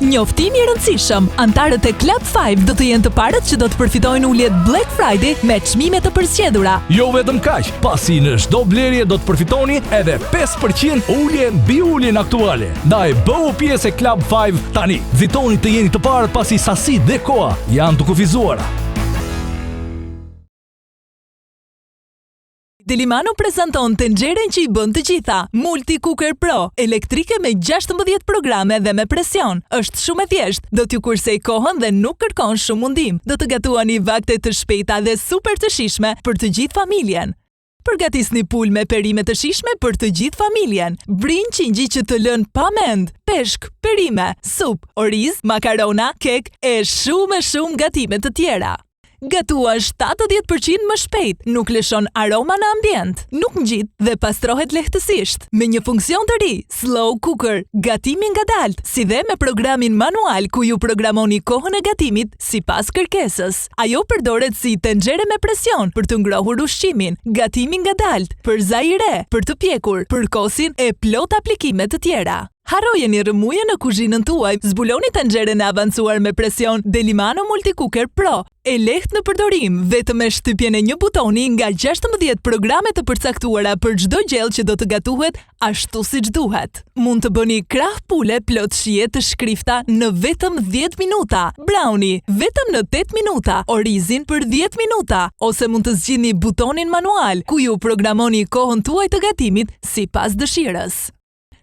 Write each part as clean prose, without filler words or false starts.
Njoftimi i rëndësishëm, antarët e Club 5 do të jenë të parët që do të përfitojnë uljet Black Friday me çmime të përzgjedhura. Jo vetëm kaq, pasi në çdo blerje do të përfitoni edhe 5% ulje mbi uljen aktuale. Ndaj bëu pjesë e Club 5 tani. Vizitoni të jeni të parët pasi sasitë dhe koha janë të kufizuara. Delimano prezanton tenxhere që i bën të gjitha, Multi Cooker Pro, elektrike me 16 programe dhe me presion. Është shumë e thjeshtë, do t'ju kursej kohën dhe nuk kërkon shumë mundim. Do të gatuani vakte të shpejta dhe super të shijshme për të gjithë familjen. Përgatisni pul me perime të shijshme për të gjithë familjen. Brinj qingji që të lën pa mend, peshk, perime, sup, oriz, makarona, kek e shumë gatime të tjera. Gatuan 70% më shpejt, nuk lëshon aroma në ambient, nuk ngjit dhe pastrohet lehtësisht. Me një funksion të ri, Slow Cooker, gatimi ngadalt, si dhe me programin manual ku ju programoni kohën e gatimit sipas kërkesës. Ajo përdoret si tenxhere me presion për të ngrohur ushqimin, gatimi ngadalt, për zajre, për të pjekur, për kosin e plot aplikime të tjera. Harrojeni rrëmuje në kuzhinën tuaj, zbuloni tenxheren e avancuar me presion Delimano Multi Cooker Pro. E lehtë në përdorim, vetëm me shtypjen e një butoni nga 16 programe të përcaktuara për çdo gjell që do të gatuhet ashtu siç duhet. Mund të bëni krah pule plot shije të shkrifta në vetëm 10 minuta, brownie vetëm në 8 minuta, orizin për 10 minuta, ose mund të zgjidhni butonin manual ku ju programoni kohën tuaj të gatimit sipas dëshirës.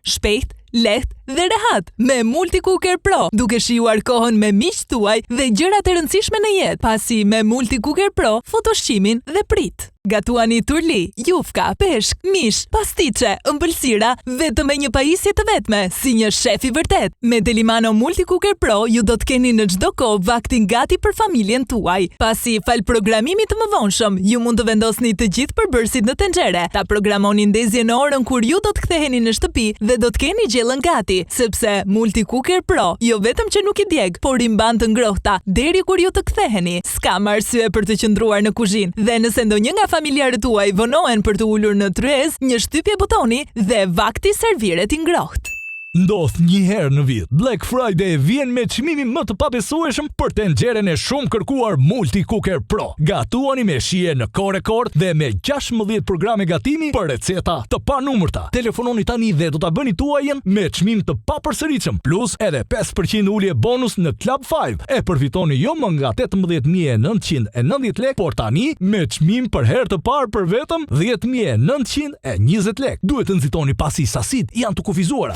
Shpejt, lehtë dhe rehat me Multi Cooker Pro, duke shijuar kohën me miqtë tuaj dhe gjërat e rëndësishme në jetë, pasi me Multi Cooker Pro fut ushqimin dhe prit. Gatuani turli, jufka, peshk, mish, pastiçe, ëmbëlsira vetëm me një pajisje të vetme, si një shef i vërtet. Me Delimano Multi Cooker Pro ju do të keni në çdo kohë vaktin gati për familjen tuaj. Pasi fal programimit të mëvonshëm, ju mund të vendosni të gjithë përbërësit në tenxhere, ta programoni ndezje në orën kur ju do të ktheheni në shtëpi dhe do të keni gjellën gati, sepse Multi Cooker Pro jo vetëm që nuk i djeg, por i mban të ngrohta deri kur ju të ktheheni. S'ka arsye për të qëndruar në kuzhinë, dhe nëse ndonjë nga familjarët tuaj vonohen për të ulur në tryez, një shtypje butoni dhe vakti serviret i ngrohtë. Ndodh një herë në vit, Black Friday vjen me çmimin më të pabesueshëm për tenxheren e shumë kërkuar Multi Cooker Pro. Gatuani me shije në kohë rekord dhe me 16 programe gatimi për receta të panumërta. Telefononi tani dhe do ta bëni tuajën me çmim të papërsëritshëm, plus edhe 5% ulje bonus në Club 5. E përfitoni jo më nga 18.990 lek, por tani me çmim për herë të parë për vetëm 10.920 lek. Duhet të nxitoni pasi sasitë janë të kufizuara.